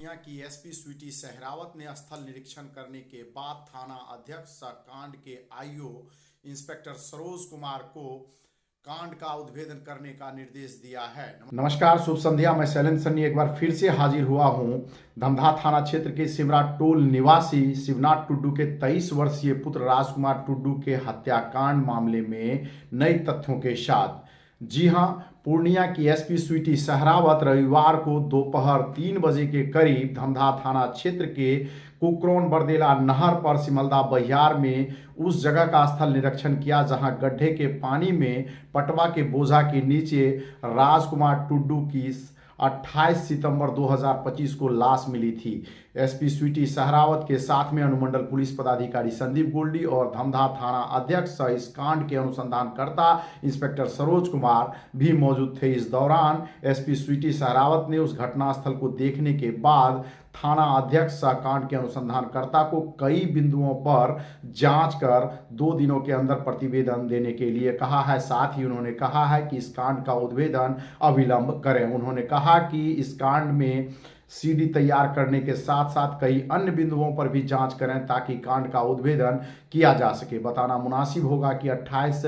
पूर्णिया की एसपी स्वीटी सहरावत ने स्थल निरीक्षण करने के बाद थाना अध्यक्ष सह कांड के आईओ इंस्पेक्टर सरोज कुमार को कांड का उद्भेदन करने का निर्देश दिया है। नमस्कार, शुभ संध्या। मैं शैलेंद्र सन्नी एक बार फिर से हाजिर हुआ हूं। धमधा थाना क्षेत्र के सिमरा टोल निवासी शिवनाथ टुड्डू के 23 वर्षीय पुत्र राजकुमार टुड्डू के हत्याकांड मामले में नए तथ्यों के साथ। जी हां, पूर्णिया की एसपी स्वीटी सहरावत रविवार को दोपहर 3 बजे के करीब धमधा थाना क्षेत्र के कुकरौन बरदेला नहर पर सिमलदा बहियार में उस जगह का स्थल निरीक्षण किया जहां गड्ढे के पानी में पटवा के बोझा के नीचे राजकुमार टुड्डू की 28 सितंबर 2025 को लाश मिली थी। एसपी स्वीटी सहरावत के साथ में अनुमंडल पुलिस पदाधिकारी संदीप गोल्डी और धमधा थाना अध्यक्ष सह इस कांड के अनुसंधानकर्ता इंस्पेक्टर सरोज कुमार भी मौजूद थे। इस दौरान एसपी स्वीटी सहरावत ने उस घटनास्थल को देखने के बाद थाना अध्यक्ष सह कांड के अनुसंधानकर्ता को कई बिंदुओं पर जांच कर 2 दिनों के अंदर प्रतिवेदन देने के लिए कहा है। साथ ही उन्होंने कहा है कि इस कांड का उद्भेदन अविलंब करें। उन्होंने कहा कि इस कांड में सीडी तैयार करने के साथ साथ कई अन्य बिंदुओं पर भी जांच करें ताकि कांड का उद्भेदन किया जा सके। बताना मुनासिब होगा कि 28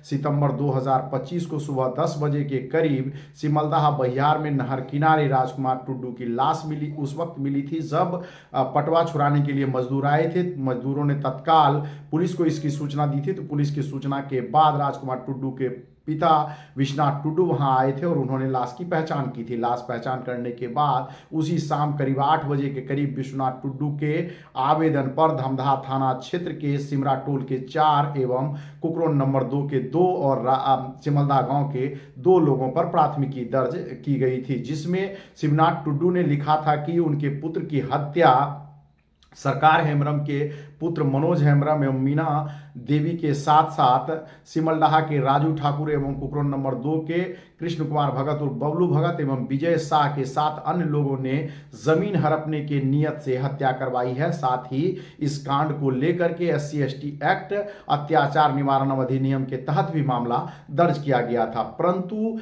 सितंबर 2025 को सुबह 10 बजे के करीब सिमलदह बहियार में नहर किनारे राजकुमार टुड्डू की लाश मिली। उस वक्त मिली थी जब पटवा छुड़ाने के लिए मजदूर आए थे। मजदूरों ने तत्काल पुलिस को इसकी सूचना दी थी, तो पुलिस की सूचना के बाद राजकुमार टुड्डू के पिता विश्वनाथ टुड्डू वहां आए थे और उन्होंने लाश की पहचान की थी। लाश पहचान करने के बाद उसी शाम करीब 8 बजे के करीब विश्वनाथ टुड्डू के आवेदन पर धमधा थाना क्षेत्र के सिमरा टोल के 4 एवं कुकरौन नंबर 2 के 2 और सिमलदा गांव के 2 लोगों पर प्राथमिकी दर्ज की गई थी, जिसमें शिवनाथ टुड्डू ने लिखा था कि उनके पुत्र की हत्या सरकार हेम्ब्रम के पुत्र मनोज हेम्ब्रम एवं मीना देवी के साथ साथ सिमलडहा के राजू ठाकुर एवं कुकरौन नंबर 2 के कृष्ण कुमार भगत और बबलू भगत एवं विजय शाह के साथ अन्य लोगों ने जमीन हड़पने के नियत से हत्या करवाई है। साथ ही इस कांड को लेकर के SC/ST एक्ट अत्याचार निवारण अधिनियम के तहत भी मामला दर्ज किया गया था, परंतु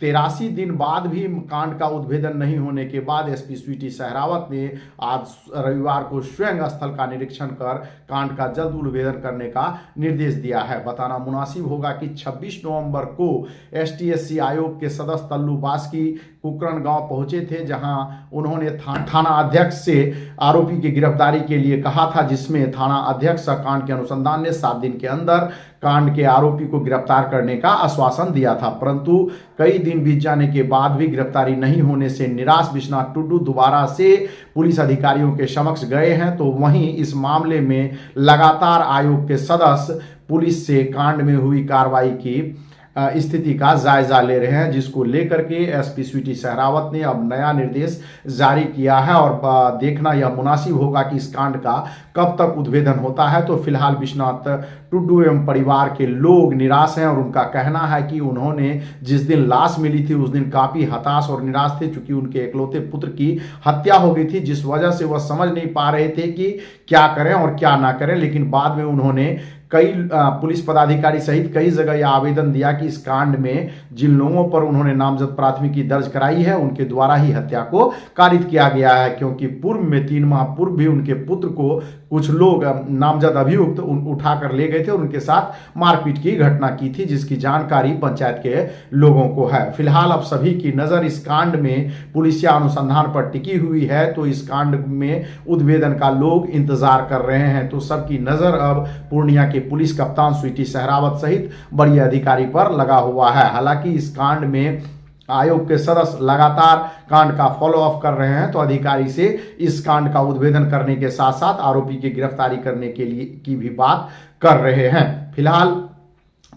83 दिन बाद भी कांड का उद्भेदन नहीं होने के बाद एसपी स्वीटी सहरावत ने आज रविवार को स्वयं स्थल का निरीक्षण कर कांड का जल्द उद्भेदन करने का निर्देश दिया है। बताना मुनासिब होगा कि 26 नवंबर को ST/SC आयोग के सदस्य तल्लू बास्की कुकरन गांव पहुंचे थे, जहां उन्होंने थाना अध्यक्ष से आरोपी की गिरफ्तारी के लिए कहा था, जिसमें थाना अध्यक्ष कांड के अनुसंधान ने 7 दिन के अंदर कांड के आरोपी को गिरफ्तार करने का आश्वासन दिया था, परंतु कई दिन बीत जाने के बाद भी गिरफ्तारी नहीं होने से निराश विश्वनाथ टुड्डू दोबारा से पुलिस अधिकारियों के समक्ष गए हैं। तो वहीं इस मामले में लगातार आयोग के सदस्य पुलिस से कांड में हुई कार्रवाई की स्थिति का जायजा ले रहे हैं, जिसको लेकर के एसपी स्वीटी सहरावत ने अब नया निर्देश जारी किया है और देखना यह मुनासिब होगा कि इस कांड का कब तक उद्भेदन होता है। तो फिलहाल विश्वनाथ टुड्डू एवं परिवार के लोग निराश हैं और उनका कहना है कि उन्होंने जिस दिन लाश मिली थी उस दिन काफी हताश और निराश थे, चूंकि उनके इकलौते पुत्र की हत्या हो गई थी, जिस वजह से वह समझ नहीं पा रहे थे कि क्या करें और क्या ना करें। लेकिन बाद में उन्होंने कई पुलिस पदाधिकारी सहित कई जगह यह आवेदन दिया कि इस कांड में जिन लोगों पर उन्होंने नामजद प्राथमिकी दर्ज कराई है उनके द्वारा ही हत्या को कारित किया गया है, क्योंकि पूर्व में 3 माह पूर्व भी उनके पुत्र को कुछ लोग नामजद अभियुक्त उठाकर ले गए थे और उनके साथ मारपीट की घटना की थी, जिसकी जानकारी पंचायत के लोगों को है। फिलहाल अब सभी की नजर इस कांड में पुलिसिया अनुसंधान पर टिकी हुई है, तो इस कांड में उद्भेदन का लोग इंतजार कर रहे हैं। तो सबकी नजर अब पूर्णिया के पुलिस कप्तान स्वीटी सहरावत सहित बड़ी अधिकारी पर लगा हुआ है। हालांकि इस कांड में आयोग के सदस्य लगातार कांड का फॉलो अप कर रहे हैं, तो अधिकारी से इस कांड का उद्भेदन करने के साथ साथ आरोपी की गिरफ्तारी करने के लिए की भी बात कर रहे हैं। फिलहाल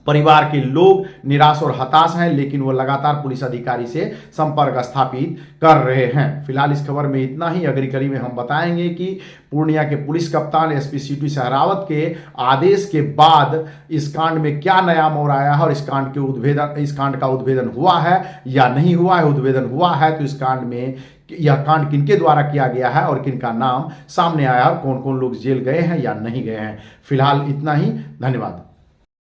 परिवार के लोग निराश और हताश हैं, लेकिन वो लगातार पुलिस अधिकारी से संपर्क स्थापित कर रहे हैं। फिलहाल इस खबर में इतना ही। अगली कड़ी में हम बताएंगे कि पूर्णिया के पुलिस कप्तान एसपी स्वीटी सहरावत के आदेश के बाद इस कांड में क्या नया मोड़ आया है और इस कांड का उद्भेदन हुआ है या नहीं हुआ है। उद्भेदन हुआ है तो इस कांड में यह कांड किनके द्वारा किया गया है और किनका नाम सामने आया और कौन कौन लोग जेल गए हैं या नहीं गए हैं। फिलहाल इतना ही। धन्यवाद।